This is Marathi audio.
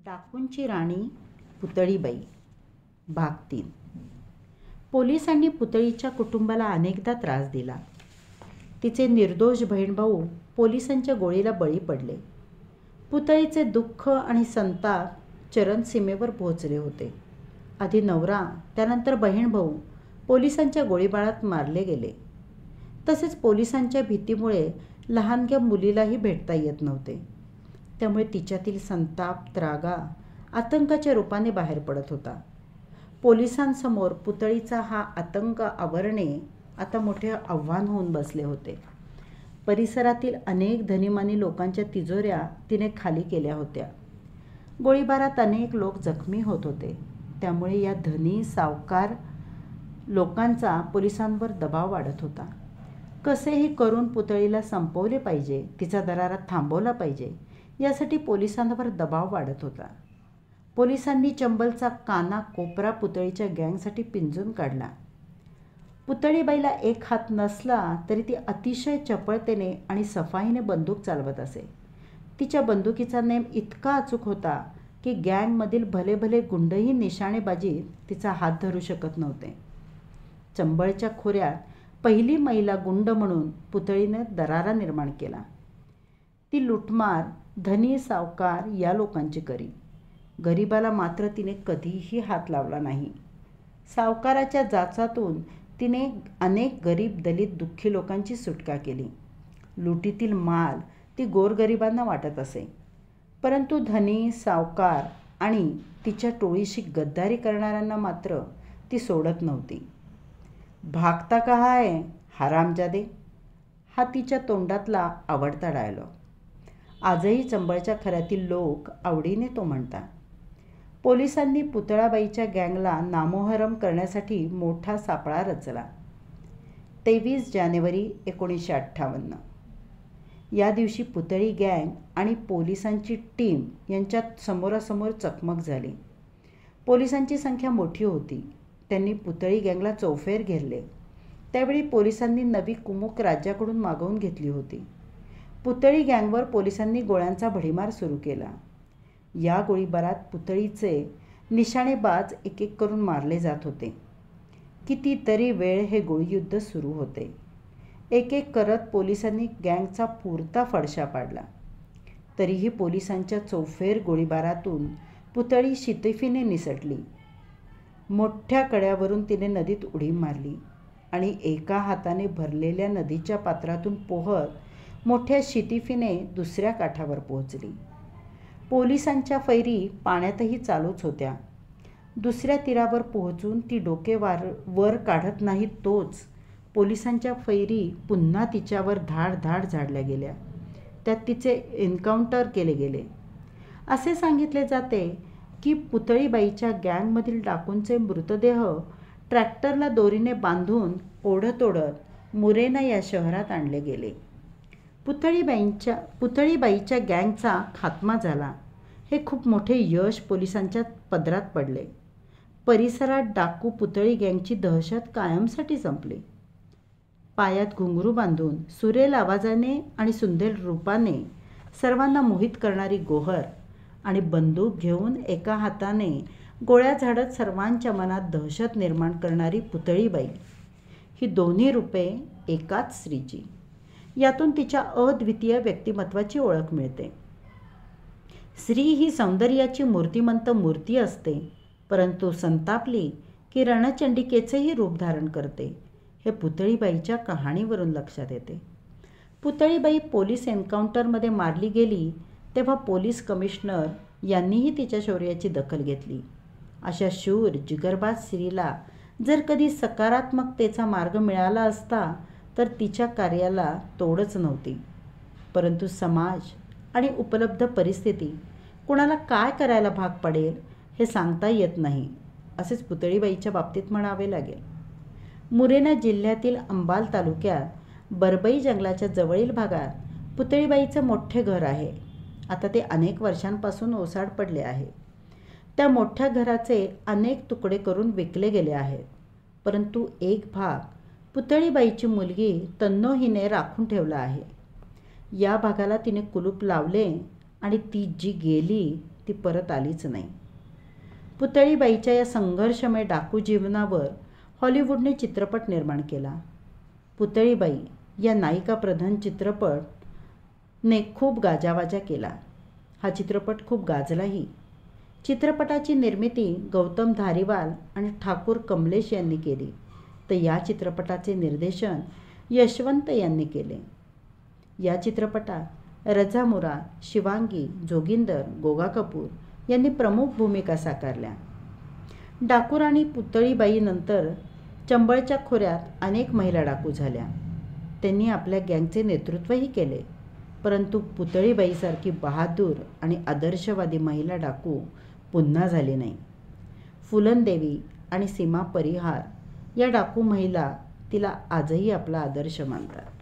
डाकूंची राणी पुतळीबाई भाग 3. पोलिसांनी पुतळीच्या कुटुंबाला अनेकदा त्रास दिला. तिचे निर्दोष बहीणभाऊ पोलिसांच्या गोळीला बळी पडले. पुतळीचे दुःख आणि संताप चरमसीमेवर पोहोचले होते. आधी नवरा, त्यानंतर बहीणभाऊ पोलिसांच्या गोळीबारात मारले गेले. तसेच पोलिसांच्या भीतीमुळे लहानग्या मुलीलाही भेटता येत नव्हते. त्यामुळे तिच्यातील संताप, त्रागा आतंकाच्या रूपाने बाहेर पडत होता. पोलिसांसमोर पुतळीचा हा आतंक आवरणे आता मोठे आव्हान होऊन बसले होते. परिसरातील अनेक धनीमानी लोकांच्या तिजोऱ्या तिने खाली केल्या होत्या. गोळीबारात अनेक लोक जखमी होत होते. त्यामुळे या धनी सावकार लोकांचा पोलिसांवर दबाव वाढत होता. कसेही करून पुतळीला संपवले पाहिजे, तिचा दरारा थांबवला पाहिजे, यासाठी पोलिसांवर दबाव वाढत होता. पोलिसांनी चंबलचा काना कोपरा पुतळीच्या गँगसाठी पिंजून काढला. पुतळीबाईला एक हात नसला तरी ती अतिशय चपळतेने आणि सफाईने बंदूक चालवत असे. तिच्या बंदुकीचा नेम इतका अचूक होता की गँगमधील भले भले गुंडही निशाणेबाजीत तिचा हात धरू शकत नव्हते. चंबळच्या खोऱ्यात पहिली महिला गुंड म्हणून पुतळीने दरारा निर्माण केला. ती लुटमार, धनी सावकार या लोकांची करी. गरिबाला मात्र तिने कधीही हात लावला नाही. सावकाराच्या जाचातून तिने अनेक गरीब, दलित, दुःखी लोकांची सुटका केली. लुटीतील माल ती गोरगरिबांना वाटत असे. परंतु धनी, सावकार आणि तिच्या टोळीशी गद्दारी करणाऱ्यांना मात्र ती सोडत नव्हती. भागता कहा है हरामजादे, हा तिच्या तोंडातला आवडता डायलॉग. आजही चंबळच्या खऱ्यातील लोक आवडीने तो म्हणतात. पोलिसांनी पुतळाबाईच्या गँगला नामोहरम करण्यासाठी मोठा सापळा रचला. 23 जानेवारी 1958 या दिवशी पुतळी गँग आणि पोलिसांची टीम यांच्यात समोरासमोर चकमक झाली. पोलिसांची संख्या मोठी होती. त्यांनी पुतळी गँगला चौफेर घेरले. त्यावेळी पोलिसांनी नवी कुमक राज्याकडून मागवून घेतली होती. पुतळी गँगवर पोलिसांनी गोळ्यांचा भडीमार सुरू केला. या गोळीबारात पुतळीचे निशाणेबाज एक एक करून मारले जात होते. कितीतरी वेळ हे गोळीयुद्ध सुरू होते. एक एक करत पोलिसांनी गँगचा पुरता फडशा पाडला. तरीही पोलिसांच्या चौफेर गोळीबारातून पुतळी शितेफीने निसटली. मोठ्या कड्यावरून तिने नदीत उडी मारली आणि एका हाताने भरलेल्या नदीच्या पात्रातून पोहत मोठ्या शितीफीने दुसऱ्या काठावर पोहोचली. पोलिसांच्या फैरी पाण्यातही चालूच होत्या. दुसऱ्या तीरावर पोहोचून ती डोके वर काढत नाही तोच पोलिसांच्या फैरी पुन्हा तिच्यावर धाड धाड झाडल्या गेल्या. त्यात तिचे एन्काउंटर केले गेले. असे सांगितले जाते की पुतळीबाईच्या गँगमधील डाकूंचे मृतदेह ट्रॅक्टरला दोरीने बांधून ओढत ओढत मुरेना या शहरात आणले गेले. पुतळीबाईच्या गँगचा खात्मा झाला. हे खूप मोठे यश पोलिसांच्या पदरात पडले. परिसरात डाकू पुतळी गँगची दहशत कायमसाठी संपली. पायात घुंगरू बांधून सुरेल आवाजाने आणि सुंदर रूपाने सर्वांना मोहित करणारी गोहर आणि बंदूक घेऊन एका हाताने गोळ्या झाडत सर्वांच्या मनात दहशत निर्माण करणारी पुतळीबाई, ही दोन्ही रूपे एकाच स्त्रीची. यातून तिच्या अद्वितीय व्यक्तिमत्वाची ओळख मिळते. स्त्री ही सौंदर्याची मूर्तिमंत मूर्ती असते, परंतु संतापली की रणचंडिकेचेही रूप धारण करते, हे पुतळीबाईच्या कहाणीवरून लक्षात येते. पुतळीबाई पोलीस एन्काउंटरमध्ये मारली गेली तेव्हा पोलीस कमिशनर यांनीही तिच्या शौर्याची दखल घेतली. अशा शूर, जिगरबाज स्त्रीला जर कधी सकारात्मकतेचा मार्ग मिळाला असता तर तिच्या कार्याला तोडच नव्हती. परंतु समाज आणि उपलब्ध परिस्थिती कुणाला काय करायला भाग पडेल हे सांगता येत नाही, असेच पुतळीबाईच्या बाबतीत म्हणावे लागेल. मुरेना जिल्ह्यातील अंबाल तालुक्यात बरबई जंगलाच्या जवळील भागात पुतळीबाईचे मोठे घर आहे. आता ते अनेक वर्षांपासून ओसाड पडले आहे. त्या मोठ्या घराचे अनेक तुकडे करून विकले गेले आहेत. परंतु एक भाग पुतळीबाईची मुलगी तन्नो हिने राखून ठेवला आहे. या भागाला तिने कुलूप लावले आणि ती जी गेली ती परत आलीच नाही. पुतळीबाईच्या या संघर्षमय डाकू जीवनावर हॉलिवूडने चित्रपट निर्माण केला. पुतळीबाई या नायिका प्रधान चित्रपटने खूप गाजावाजा केला. हा चित्रपट खूप गाजलाही. चित्रपटाची निर्मिती गौतम धारीवाल आणि ठाकूर कमलेश यांनी केली, तर या चित्रपटाचे निर्देशन यशवंत यांनी केले. या चित्रपटात रजा मुराद, शिवांगी, जोगिंदर, गोगा कपूर यांनी प्रमुख भूमिका साकारल्या. डाकू राणी पुतळीबाईनंतर चंबळच्या खोऱ्यात अनेक महिला डाकू झाल्या. त्यांनी आपल्या गँगचे नेतृत्वही केले. परंतु पुतळीबाईसारखी बहादूर आणि आदर्शवादी महिला डाकू पुन्हा झाली नाही. फुलनदेवी आणि सीमा परिहार या डाकू महिला तिला आजही आपला आदर्श मानतात.